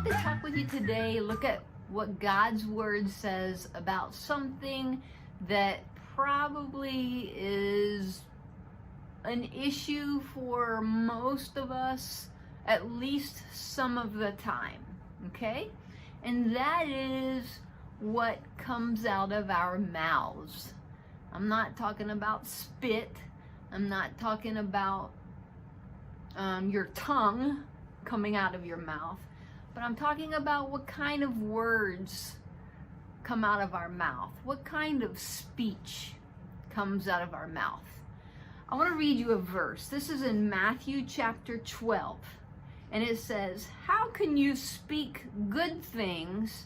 like to talk with you today, look at what God's Word says about something that probably is an issue for most of us, at least some of the time, okay? And that is what comes out of our mouths. I'm not talking about spit. I'm not talking about your tongue coming out of your mouth, but I'm talking about what kind of words come out of our mouth. What kind of speech comes out of our mouth. I want to read you a verse. This is in Matthew chapter 12, and it says, "How can you speak good things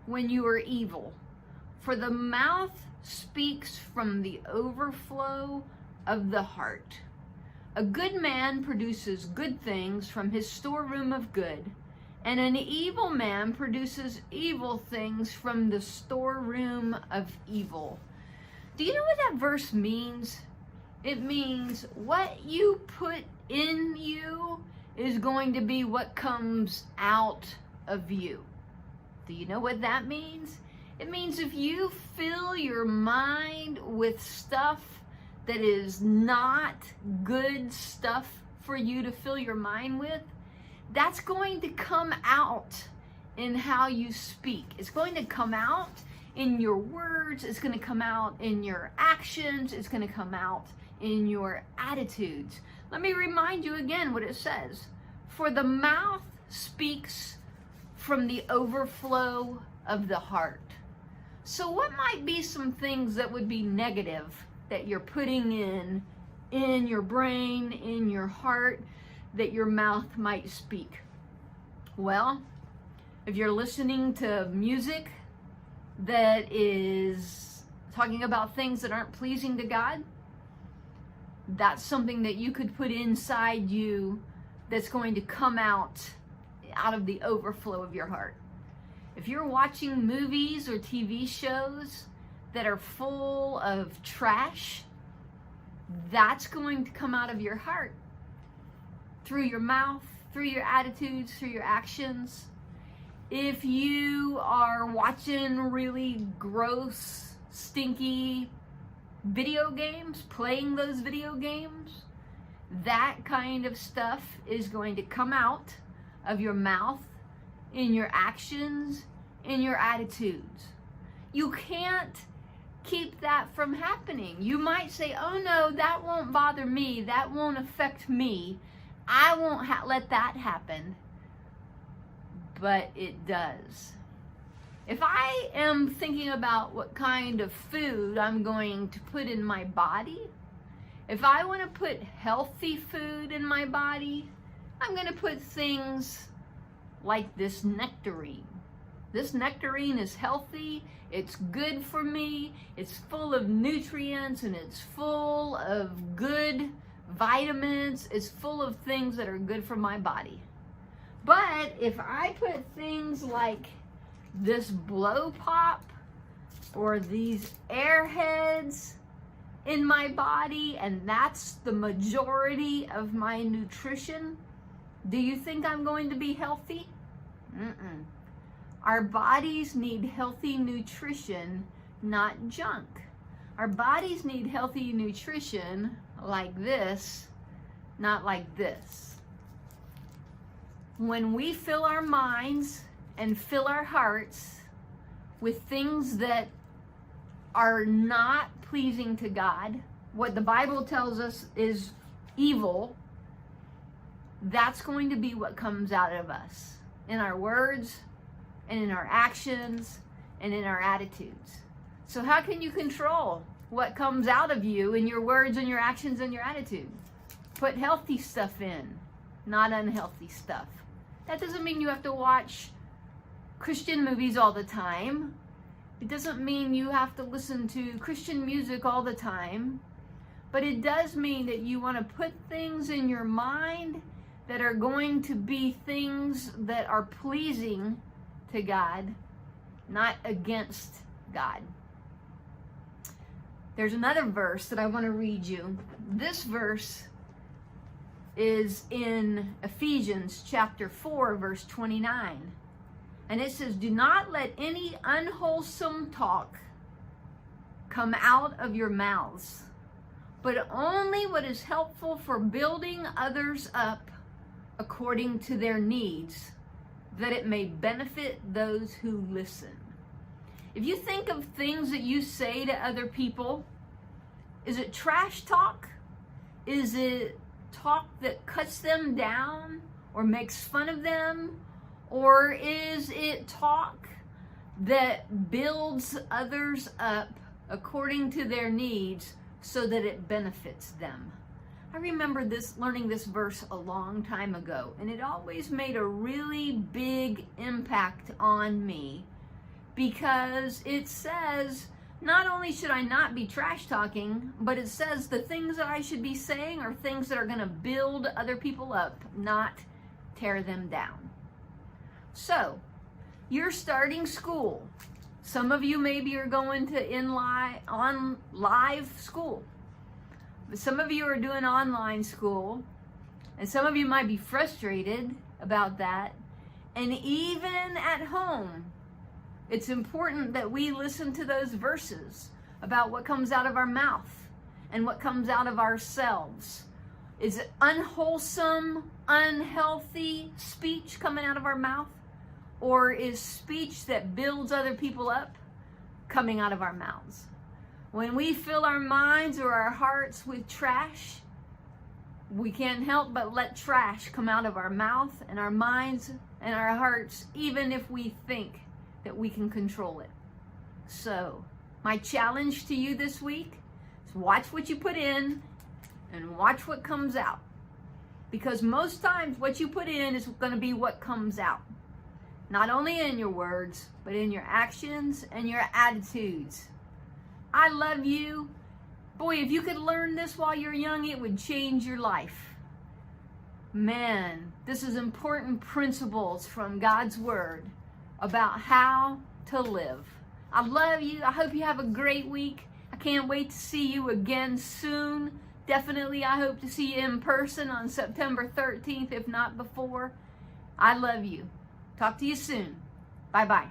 when you are evil? For the mouth speaks from the overflow of the heart. A good man produces good things from his storeroom of good, and an evil man produces evil things from the storeroom of evil." Do you know what that verse means? It means what you put in you is going to be what comes out of you. Do you know what that means? It means if you fill your mind with stuff that is not good stuff for you to fill your mind with, that's going to come out in how you speak. It's going to come out in your words. It's going to come out in your actions. It's going to come out in your attitudes. Let me remind you again what it says. For the mouth speaks from the overflow of the heart. So what might be some things that would be negative that you're putting in your brain, in your heart, that your mouth might speak? Well, if you're listening to music that is talking about things that aren't pleasing to God, that's something that you could put inside you that's going to come out of the overflow of your heart. If you're watching movies or TV shows that are full of trash, that's going to come out of your heart through your mouth, through your attitudes, through your actions. If you are watching really gross, stinky video games, playing those video games, that kind of stuff is going to come out of your mouth, in your actions, in your attitudes. You can't keep that from happening. You might say, oh no, that won't bother me, that won't affect me, I won't let that happen. But it does. If I am thinking about what kind of food I'm going to put in my body, if I want to put healthy food in my body, I'm going to put things like this nectarine. This nectarine is healthy, it's good for me, it's full of nutrients, and it's full of good vitamins, it's full of things that are good for my body. But if I put things like this blow pop or these airheads in my body, and that's the majority of my nutrition, do you think I'm going to be healthy? Mm-mm. Our bodies need healthy nutrition, not junk. Our bodies need healthy nutrition like this, not like this. When we fill our minds and fill our hearts with things that are not pleasing to God, what the Bible tells us is evil, that's going to be what comes out of us in our words and in our actions and in our attitudes. So how can you control what comes out of you in your words and your actions and your attitude? Put healthy stuff in, not unhealthy stuff. That doesn't mean you have to watch Christian movies all the time. It doesn't mean you have to listen to Christian music all the time. But it does mean that you want to put things in your mind that are going to be things that are pleasing to God, not against God. There's another verse that I want to read you. This verse is in Ephesians chapter 4, verse 29. And it says, do not let any unwholesome talk come out of your mouths, but only what is helpful for building others up according to their needs, that it may benefit those who listen. If you think of things that you say to other people, is it trash talk? Is it talk that cuts them down or makes fun of them? Or is it talk that builds others up according to their needs so that it benefits them? I remember learning this verse a long time ago, and it always made a really big impact on me, because it says, not only should I not be trash talking, but it says the things that I should be saying are things that are going to build other people up, not tear them down. So, you're starting school. Some of you maybe are going to on live school. But some of you are doing online school, and some of you might be frustrated about that. And even at home, it's important that we listen to those verses about what comes out of our mouth and what comes out of ourselves. Is it unwholesome, unhealthy speech coming out of our mouth? Or is speech that builds other people up coming out of our mouths? When we fill our minds or our hearts with trash, we can't help but let trash come out of our mouth and our minds and our hearts, even if we think that we can control it. So, my challenge to you this week is watch what you put in and watch what comes out. Because most times what you put in is going to be what comes out. Not only in your words, but in your actions and your attitudes. I love you. Boy, if you could learn this while you're young, it would change your life. Man, this is important principles from God's Word about how to live. I love you. I hope you have a great week. I can't wait to see you again soon. Definitely, I hope to see you in person on September 13th, if not before. I love you. Talk to you soon. Bye-bye.